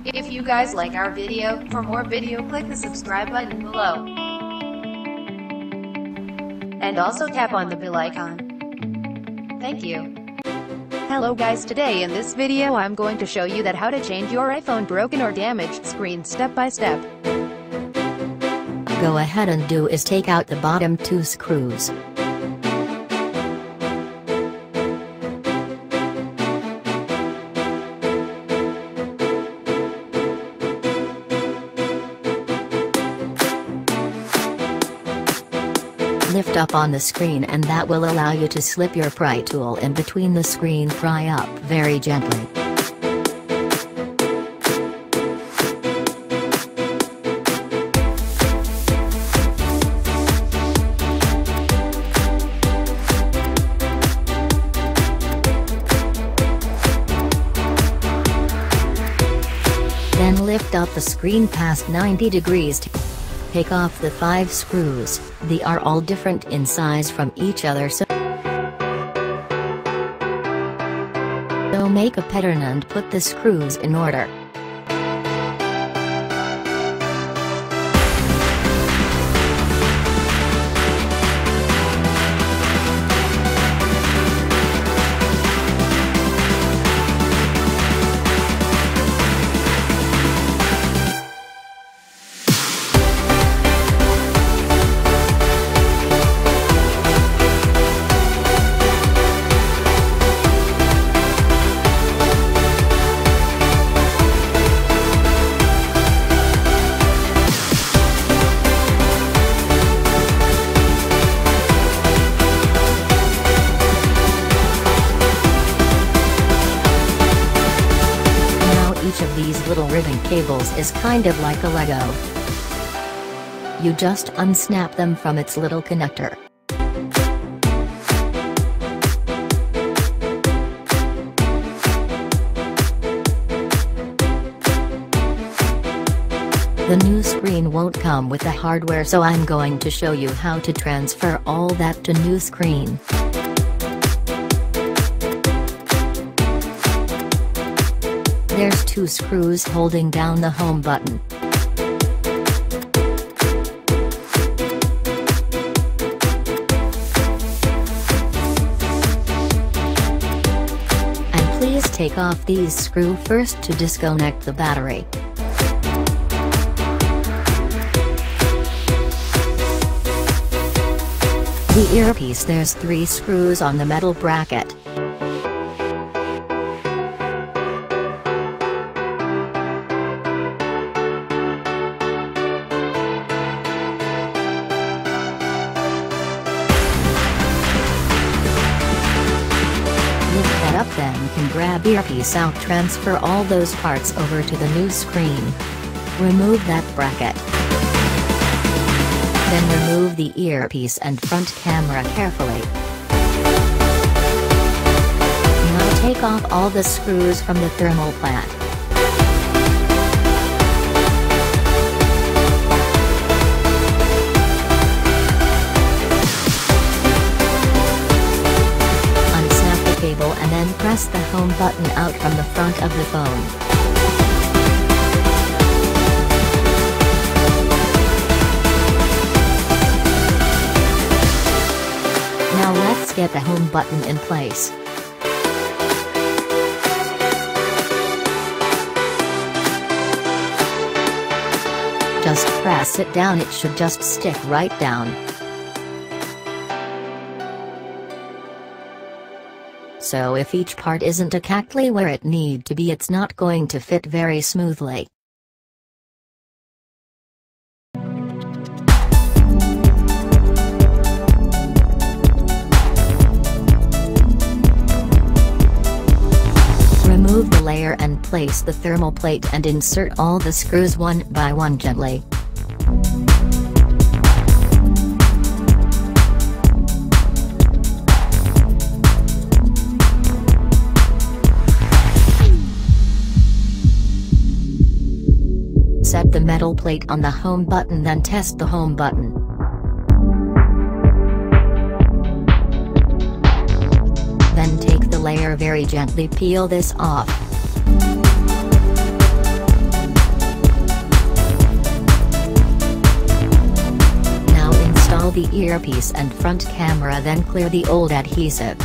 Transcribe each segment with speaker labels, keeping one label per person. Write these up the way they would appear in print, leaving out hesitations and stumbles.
Speaker 1: If you guys like our video, for more video click the subscribe button below. And also tap on the bell icon. Thank you. Hello guys, today in this video I'm going to show you that how to change your iPhone broken or damaged screen step by step.
Speaker 2: Go ahead and do is take out the bottom two screws. Lift up on the screen and that will allow you to slip your pry tool in between the screen. Pry up very gently. Then lift up the screen past 90 degrees. Take off the 5 screws. They are all different in size from each other, so make a pattern and put the screws in order. Each of these little ribbon cables is kind of like a Lego. You just unsnap them from its little connector. The new screen won't come with the hardware, so I'm going to show you how to transfer all that to new screen. There's 2 screws holding down the home button. And please take off these screws first to disconnect the battery. The earpiece, there's 3 screws on the metal bracket. Up, then can grab earpiece out, transfer all those parts over to the new screen. Remove that bracket. Then remove the earpiece and front camera carefully. Now take off all the screws from the thermal plant. And then press the home button out from the front of the phone. Now let's get the home button in place. Just press it down, it should just stick right down. So if each part isn't exactly where it needs to be, it's not going to fit very smoothly. Remove the layer and place the thermal plate and insert all the screws one by one gently. Set the metal plate on the home button, then test the home button. Then take the layer, very gently peel this off. the earpiece and front camera, then clear the old adhesive.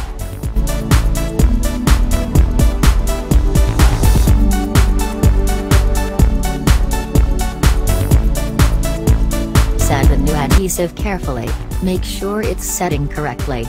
Speaker 2: Set the new adhesive carefully, make sure it's setting correctly.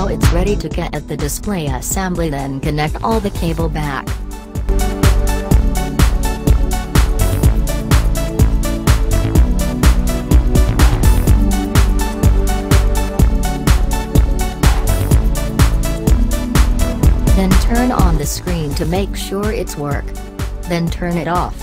Speaker 2: It's ready to get at the display assembly, then connect all the cable back. Then turn on the screen to make sure it's work. Then turn it off.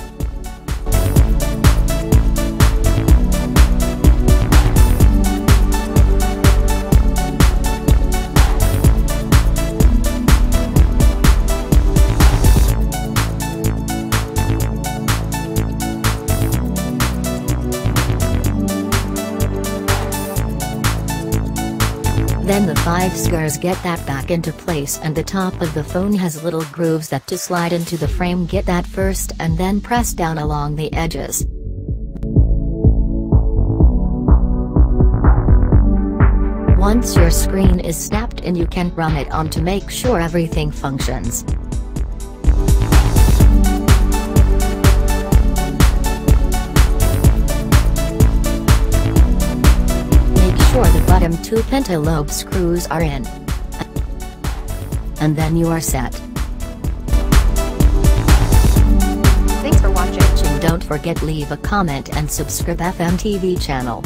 Speaker 2: Then the 5 screws get that back into place, and the top of the phone has little grooves that to slide into the frame. Get that first and then press down along the edges. Once your screen is snapped in, you can run it on to make sure everything functions. Sure the bottom 2 pentalobe screws are in. And then you are set.
Speaker 1: Thanks for watching.
Speaker 2: Don't forget leave a comment and subscribe FmTv channel.